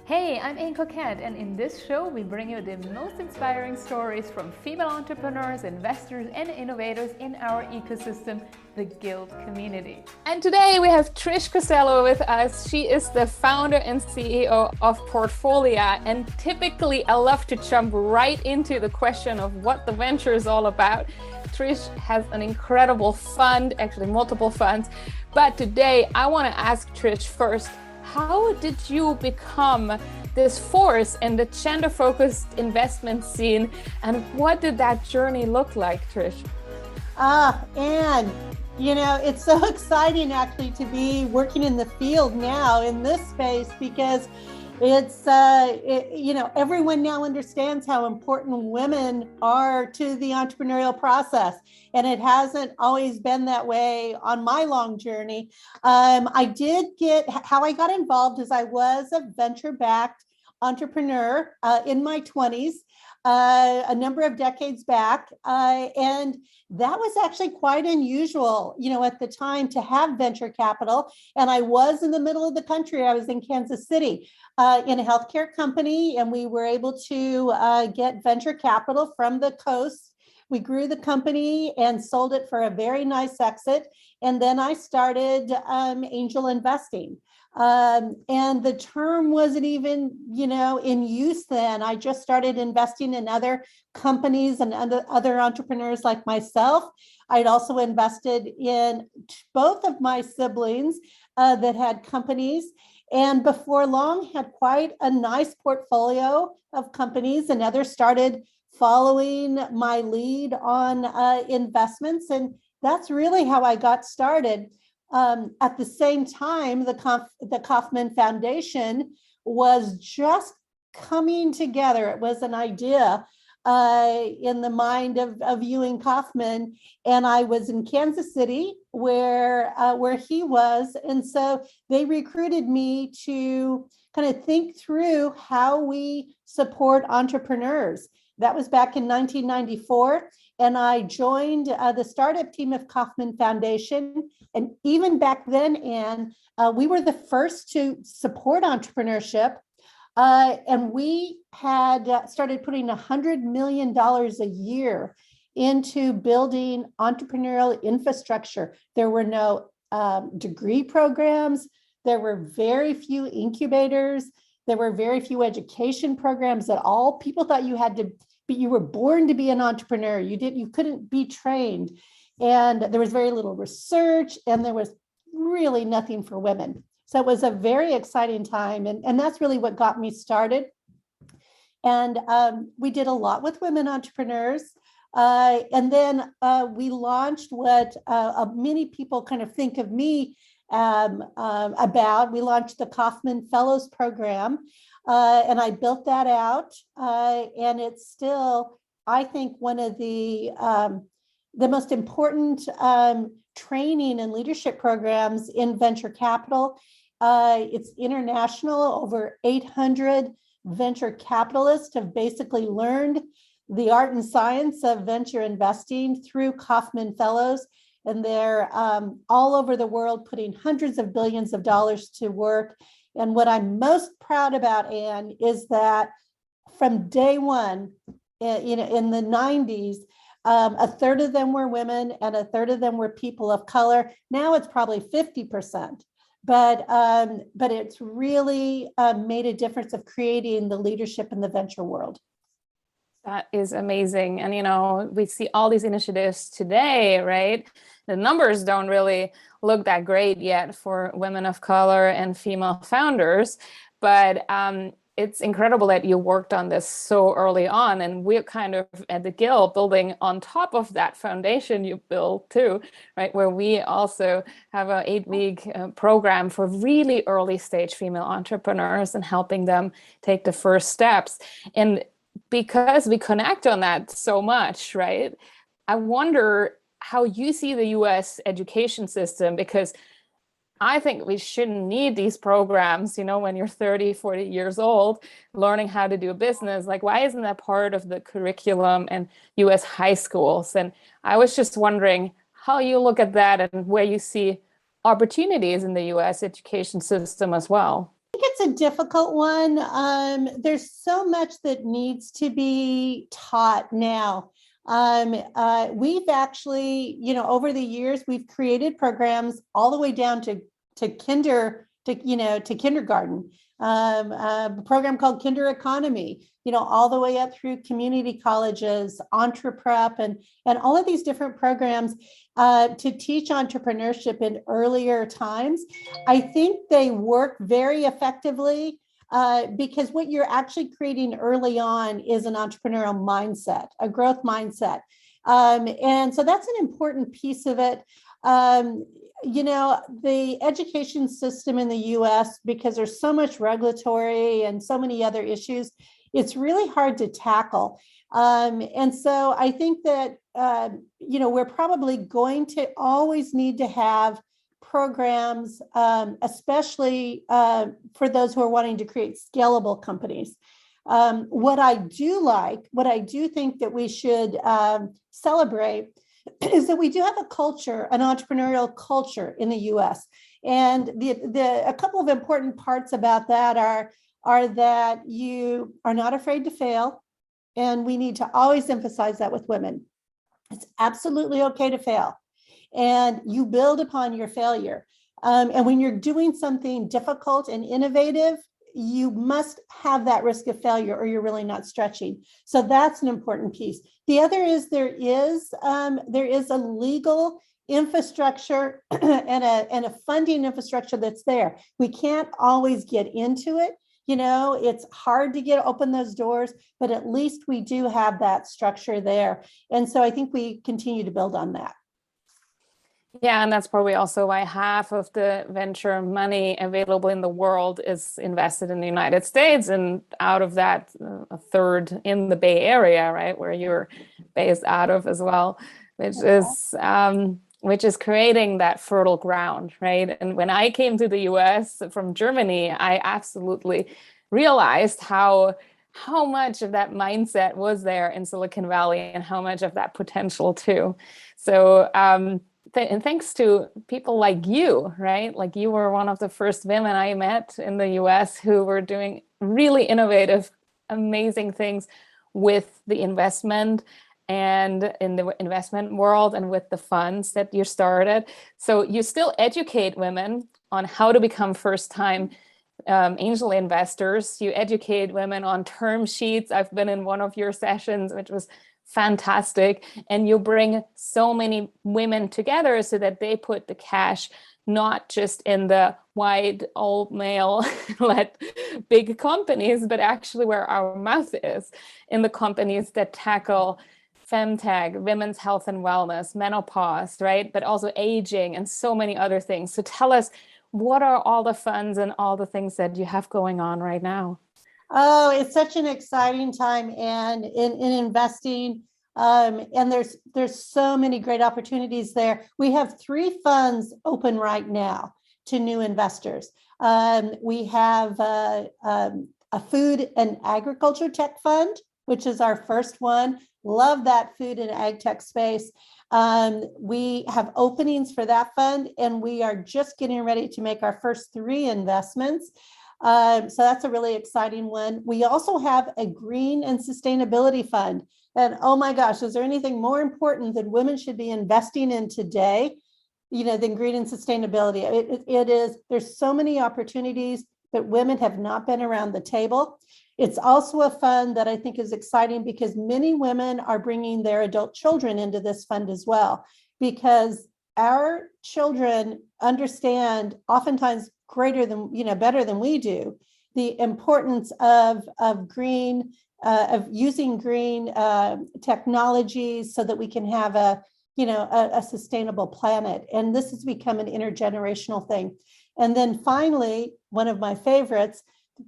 Hey, I'm Anne Coquette, and in this show we bring you the most inspiring stories from female entrepreneurs, investors, and innovators in our ecosystem, the Guild community. And today we have Trish Costello with us. She is the founder and CEO of Portfolia, and typically I love to jump right into the question of what the venture is all about. Trish has an incredible fund, actually multiple funds, but today I want to ask Trish first, how did you become this force in the gender-focused investment scene, and what did that journey look like, Trish? Anne, it's so exciting actually to be working in the field now in this space because it's, everyone now understands how important women are to the entrepreneurial process. And it hasn't always been that way on my long journey. How I got involved is I was a venture-backed entrepreneur in my 20s. A number of decades back. And that was actually quite unusual, at the time to have venture capital. And I was in the middle of the country. I was in Kansas City in a healthcare company, and we were able to get venture capital from the coast. We grew the company and sold it for a very nice exit. And then I started angel investing. And the term wasn't even, in use then. I just started investing in other companies and other entrepreneurs like myself. I'd also invested in both of my siblings that had companies. And before long, had quite a nice portfolio of companies, and others started following my lead on investments. And that's really how I got started. At the same time, the Kauffman Foundation was just coming together. It was an idea in the mind of Ewing Kauffman, and I was in Kansas City where he was, and so they recruited me to kind of think through how we support entrepreneurs. That was back in 1994, and I joined the startup team of Kauffman Foundation. And even back then, Anne, we were the first to support entrepreneurship. And we had started putting $100 million a year into building entrepreneurial infrastructure. There were no degree programs. There were very few incubators. There were very few education programs at all. People thought you were born to be an entrepreneur. You couldn't be trained. And there was very little research, and there was really nothing for women. So it was a very exciting time. And that's really what got me started. And we did a lot with women entrepreneurs. And then we launched what many people kind of think of me about. We launched the Kauffman Fellows Program, and I built that out. And it's still, I think, one of the most important training and leadership programs in venture capital. It's international. Over 800 venture capitalists have basically learned the art and science of venture investing through Kauffman Fellows. And they're all over the world putting hundreds of billions of dollars to work. And what I'm most proud about, Anne, is that from day one, in the 90s, a third of them were women and a third of them were people of color. Now it's probably 50%, but it's really made a difference of creating the leadership in the venture world. That is amazing. And, we see all these initiatives today, right? The numbers don't really look that great yet for women of color and female founders, but it's incredible that you worked on this so early on, and we're kind of at the Guild building on top of that foundation you built too, right? Where we also have an 8-week program for really early stage female entrepreneurs and helping them take the first steps. And because we connect on that so much, right? I wonder how you see the US education system, because I think we shouldn't need these programs, when you're 30, 40 years old, learning how to do business. Like, why isn't that part of the curriculum in US high schools? And I was just wondering how you look at that and where you see opportunities in the US education system as well. think it's a difficult one. There's so much that needs to be taught now. We've actually, over the years, we've created programs all the way down to kindergarten. A program called Kinder Economy, all the way up through community colleges, Entreprep, and all of these different programs to teach entrepreneurship in earlier times. I think they work very effectively because what you're actually creating early on is an entrepreneurial mindset, a growth mindset. And so that's an important piece of it. The education system in the US, because there's so much regulatory and so many other issues, it's really hard to tackle. And so I think that, we're probably going to always need to have programs, especially for those who are wanting to create scalable companies. What I do think that we should celebrate is that we do have a culture, an entrepreneurial culture in the US. And a couple of important parts about that are that you are not afraid to fail. And we need to always emphasize that with women. It's absolutely okay to fail. And you build upon your failure. And when you're doing something difficult and innovative, you must have that risk of failure or you're really not stretching. So that's an important piece. The other is there is a legal infrastructure and a funding infrastructure that's there. We can't always get into it. It's hard to open those doors, but at least we do have that structure there. And so I think we continue to build on that. Yeah, and that's probably also why half of the venture money available in the world is invested in the United States, and out of that, a third in the Bay Area, right, where you're based out of as well, which is creating that fertile ground, right? And when I came to the US from Germany, I absolutely realized how much of that mindset was there in Silicon Valley and how much of that potential too. So, and thanks to people like you, right? Like you were one of the first women I met in the US who were doing really innovative, amazing things with the investment and in the investment world and with the funds that you started. So you still educate women on how to become first-time angel investors. You educate women on term sheets. I've been in one of your sessions, which was fantastic. And you bring so many women together so that they put the cash not just in the white old male led big companies, but actually where our mouth is, in the companies that tackle femtech, women's health and wellness, menopause, right? But also aging and so many other things. So tell us, what are all the funds and all the things that you have going on right now? Oh, it's such an exciting time and in investing. And there's so many great opportunities there. We have 3 funds open right now to new investors. We have a food and agriculture tech fund, which is our first one. Love that food and ag tech space. We have openings for that fund, and we are just getting ready to make our first 3 investments. So that's a really exciting one. We also have a green and sustainability fund. And oh my gosh, is there anything more important that women should be investing in today, than green and sustainability? It is, there's so many opportunities, but women have not been around the table. It's also a fund that I think is exciting because many women are bringing their adult children into this fund as well, because our children understand oftentimes better than we do, the importance of green, of using green technologies so that we can have a sustainable planet. And this has become an intergenerational thing. And then finally, one of my favorites,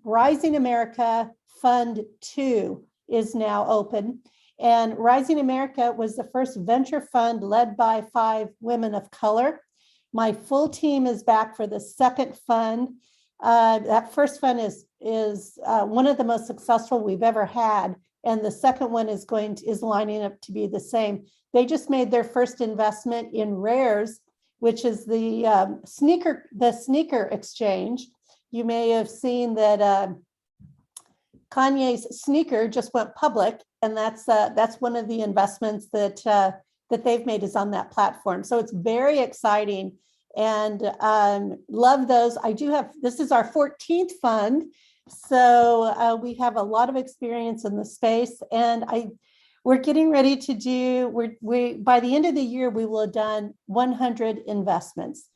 Rising America Fund 2 is now open. And Rising America was the first venture fund led by 5 women of color. My full team is back for the second fund. That first fund is one of the most successful we've ever had, and the second one is lining up to be the same. They just made their first investment in Rares, which is the sneaker exchange, you may have seen that Kanye's sneaker just went public, and that's one of the investments that they've made is on that platform. So it's very exciting, and love those. This is our 14th fund, so we have a lot of experience in the space, and we're getting ready to do. We by the end of the year we will have done 100 investments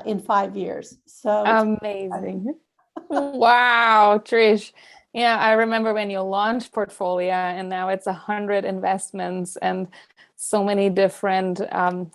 in 5 years. So amazing. Wow, Trish. Yeah, I remember when you launched Portfolia, and now it's 100 investments and so many different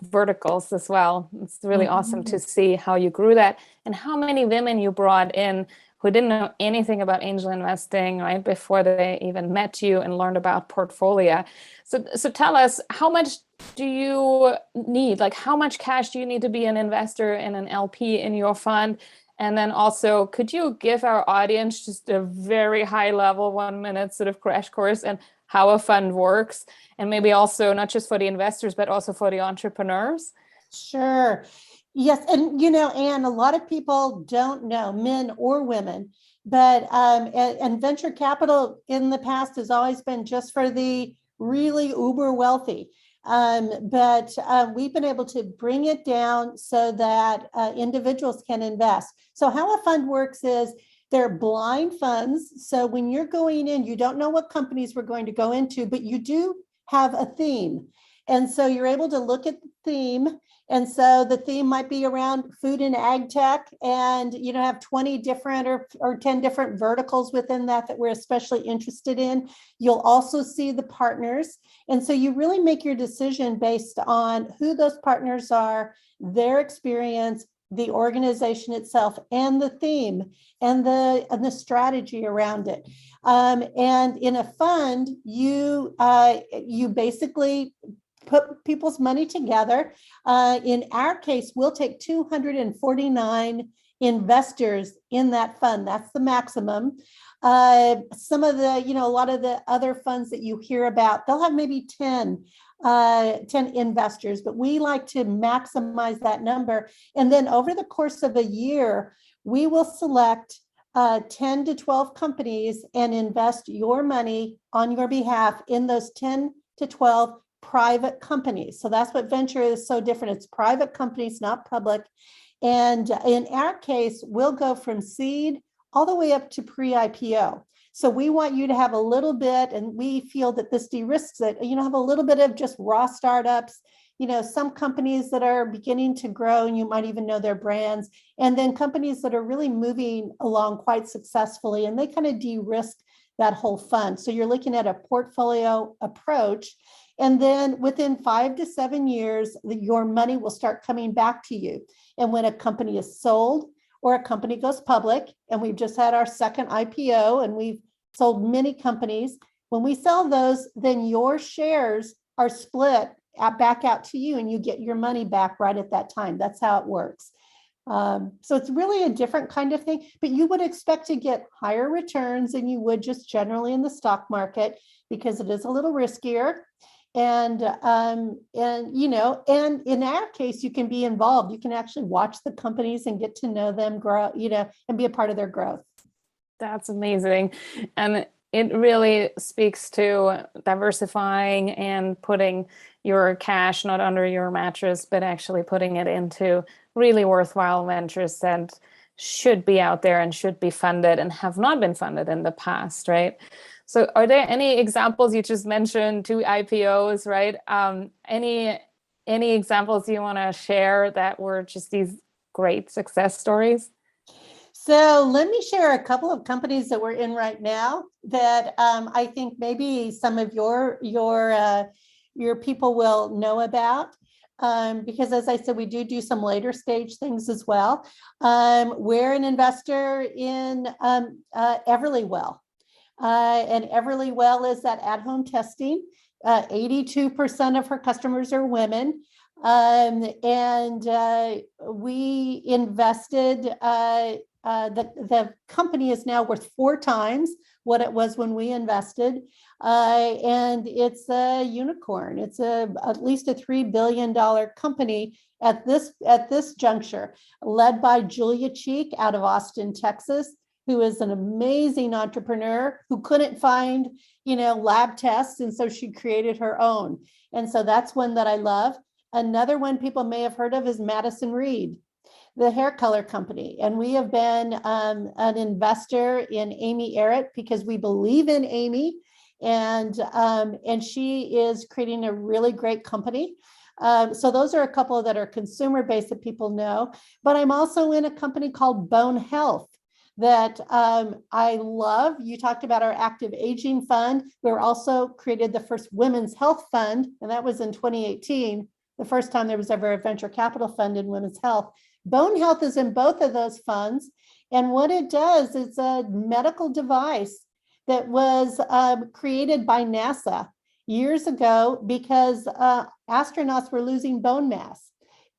verticals as well. It's really awesome to see how you grew that and how many women you brought in who didn't know anything about angel investing, right, before they even met you and learned about Portfolia. So tell us, how much do you need? Like, how much cash do you need to be an investor and an LP in your fund? And then also, could you give our audience just a very high level 1 minute sort of crash course and how a fund works? And maybe also not just for the investors, but also for the entrepreneurs? Sure. Yes. And, Anne, a lot of people don't know, men or women, but and venture capital in the past has always been just for the really uber wealthy. But we've been able to bring it down so that individuals can invest. So how a fund works is they're blind funds. So when you're going in, you don't know what companies we're going to go into, but you do have a theme. And so you're able to look at the theme. And so the theme might be around food and AgTech, and have 20 different or 10 different verticals within that we're especially interested in. You'll also see the partners. And so you really make your decision based on who those partners are, their experience, the organization itself, and the theme and the strategy around it. And in a fund, you basically put people's money together. In our case, we'll take 249 investors in that fund. That's the maximum. Some of the, a lot of the other funds that you hear about, they'll have maybe 10 investors, but we like to maximize that number. And then over the course of a year, we will select 10 to 12 companies and invest your money on your behalf in those 10 to 12 private companies. So that's what venture is so different. It's private companies, not public. And in our case, we'll go from seed all the way up to pre-IPO. So we want you to have a little bit, and we feel that this de-risks it, have a little bit of just raw startups, some companies that are beginning to grow and you might even know their brands, and then companies that are really moving along quite successfully, and they kind of de-risk that whole fund. So you're looking at a portfolio approach. And then within 5 to 7 years, your money will start coming back to you. And when a company is sold or a company goes public, and we've just had our second IPO and we've sold many companies, when we sell those, then your shares are split back out to you and you get your money back right at that time. That's how it works. So it's really a different kind of thing, but you would expect to get higher returns than you would just generally in the stock market because it is a little riskier. And in our case, you can be involved. You can actually watch the companies and get to know them grow, and be a part of their growth. That's amazing. And it really speaks to diversifying and putting your cash not under your mattress, but actually putting it into really worthwhile ventures that should be out there and should be funded and have not been funded in the past, right? So are there any examples? You just mentioned 2 IPOs, right? Any examples you want to share that were just these great success stories? So let me share a couple of companies that we're in right now that I think maybe some of your people will know about. Because as I said, we do some later stage things as well. We're an investor in Everlywell. And Everlywell is that at-home testing. 82% of her customers are women. And we invested, the company is now worth 4 times what it was when we invested. And it's a unicorn. It's at least a $3 billion company. at this juncture, led by Julia Cheek out of Austin, Texas, who is an amazing entrepreneur who couldn't find, lab tests. And so she created her own. And so that's one that I love. Another one people may have heard of is Madison Reed, the hair color company. And we have been an investor in Amy Errett because we believe in Amy. And she is creating a really great company. So those are a couple that are consumer based that people know. But I'm also in a company called Bone Health that I love. You talked about our active aging fund. We also created the first women's health fund, and that was in 2018, the first time there was ever a venture capital fund in women's health. Bone Health is in both of those funds. And what it does is a medical device that was created by NASA years ago because astronauts were losing bone mass.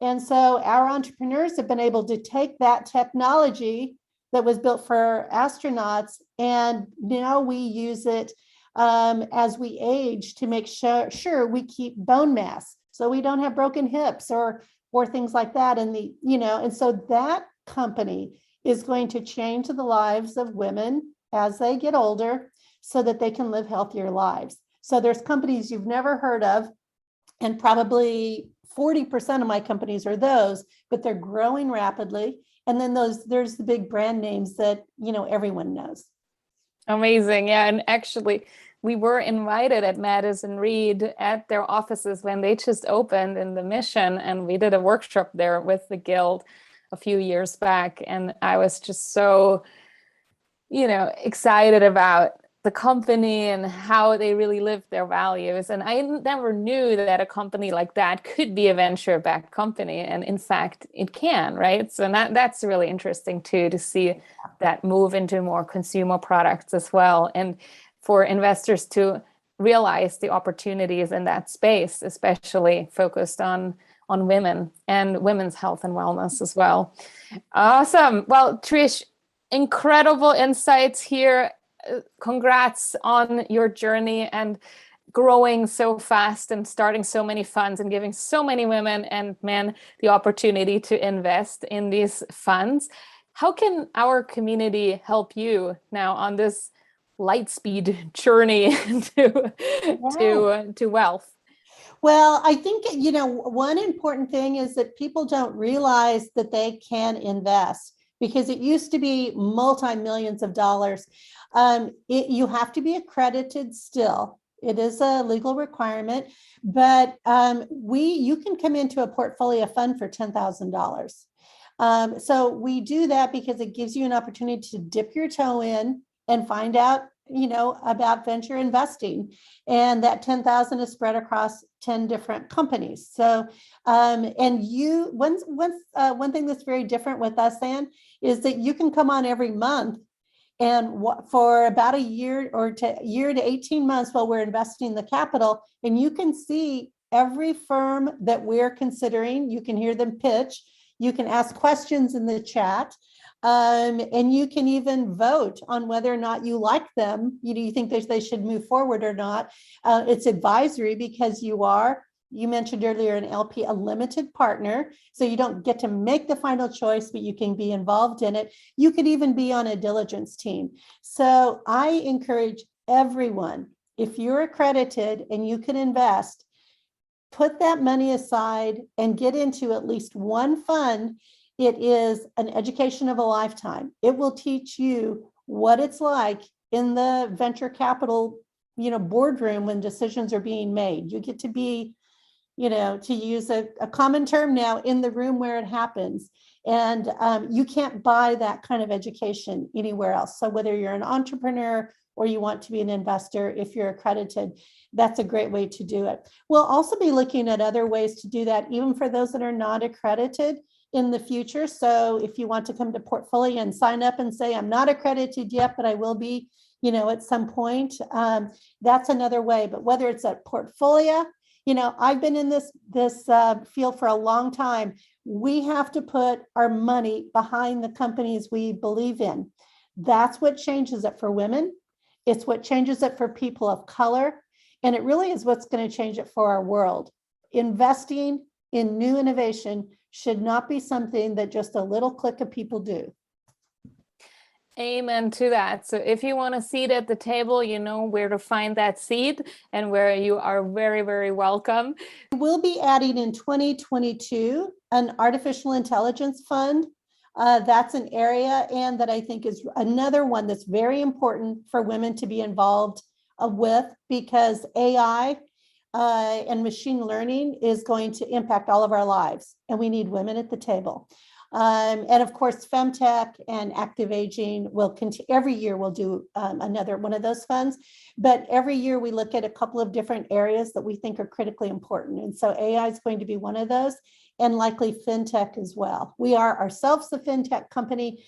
And so our entrepreneurs have been able to take that technology that was built for astronauts, and now we use it as we age to make sure we keep bone mass, so we don't have broken hips or things like that. And and so that company is going to change the lives of women as they get older, so that they can live healthier lives. So there's companies you've never heard of, and probably 40% of my companies are those, but they're growing rapidly. And then there's the big brand names that, everyone knows. Amazing. Yeah. And actually, we were invited at Madison Reed at their offices when they just opened in the Mission. And we did a workshop there with the Guild a few years back. And I was just so, excited about the company and how they really live their values. And I never knew that a company like that could be a venture-backed company. And in fact, it can, right? So that's really interesting too, to see that move into more consumer products as well. And for investors to realize the opportunities in that space, especially focused on women and women's health and wellness as well. Awesome. Well, Trish, incredible insights here. Congrats on your journey and growing so fast and starting so many funds and giving so many women and men the opportunity to invest in these funds. How can our community help you now on this light speed journey to wealth? Well, I think, one important thing is that people don't realize that they can invest, because it used to be multi-millions of dollars. You have to be accredited still. It is a legal requirement, but you can come into a Portfolia fund for $10,000. So we do that because it gives you an opportunity to dip your toe in and find out, about venture investing. And that 10,000 is spread across 10 different companies. So, one thing that's very different with us, Ann, is that you can come on every month, and for about a year to 18 months while we're investing the capital, and you can see every firm that we're considering. You can hear them pitch. You can ask questions in the chat. And you can even vote on whether or not you like them. You think they should move forward or not. It's advisory because you mentioned earlier, an LP, a limited partner. So you don't get to make the final choice, but you can be involved in it. You could even be on a diligence team. So I encourage everyone, if you're accredited and you can invest, put that money aside and get into at least one fund. It is an education of a lifetime. It will teach you what it's like in the venture capital, boardroom when decisions are being made. You get to be, to use a common term now, in the room where it happens. And you can't buy that kind of education anywhere else. So whether you're an entrepreneur or you want to be an investor, if you're accredited, that's a great way to do it. We'll also be looking at other ways to do that, even for those that are not accredited in the future. So if you want to come to Portfolia and sign up and say, I'm not accredited yet, but I will be, at some point, that's another way. But whether it's at Portfolia, I've been in this field for a long time. We have to put our money behind the companies we believe in. That's what changes it for women. It's what changes it for people of color. And it really is what's going to change it for our world. Investing in new innovation should not be something that just a little clique of people do. Amen to that. So if you want a seat at the table, you know where to find that seat and where you are very, very welcome. We'll be adding in 2022 an artificial intelligence fund. That's an area, and that I think is another one that's very important for women to be involved with, because AI and machine learning is going to impact all of our lives, and we need women at the table. And of course, Femtech and active aging will continue. Every year we'll do another one of those funds, but every year we look at a couple of different areas that we think are critically important. And so AI is going to be one of those, and likely FinTech as well. We are ourselves a FinTech company.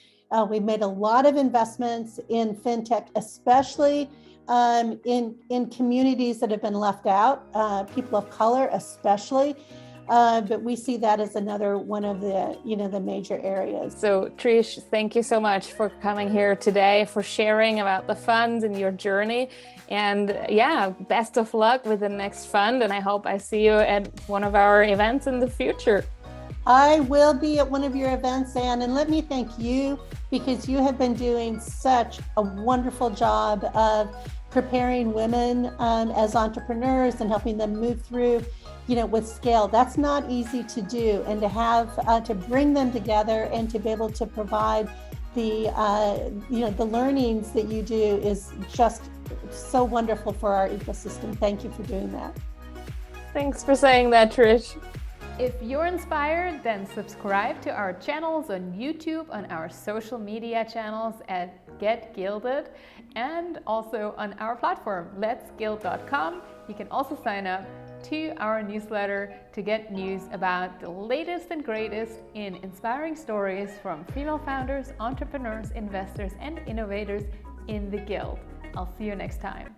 We've made a lot of investments in FinTech, especially in communities that have been left out, people of color especially. But we see that as another one of the, the major areas. So Trish, thank you so much for coming here today, for sharing about the funds and your journey. And yeah, best of luck with the next fund. And I hope I see you at one of our events in the future. I will be at one of your events, Anne, and let me thank you, because you have been doing such a wonderful job of preparing women as entrepreneurs and helping them move through with scale. That's not easy to do, and to have to bring them together and to be able to provide the the learnings that you do is just so wonderful for our ecosystem. Thank you for doing that. Thanks for saying that, Trish. If you're inspired, then subscribe to our channels on YouTube, on our social media channels at Get Gilded, and also on our platform, letsgild.com. You can also sign up to our newsletter to get news about the latest and greatest in inspiring stories from female founders, entrepreneurs, investors, and innovators in the Guild. I'll see you next time.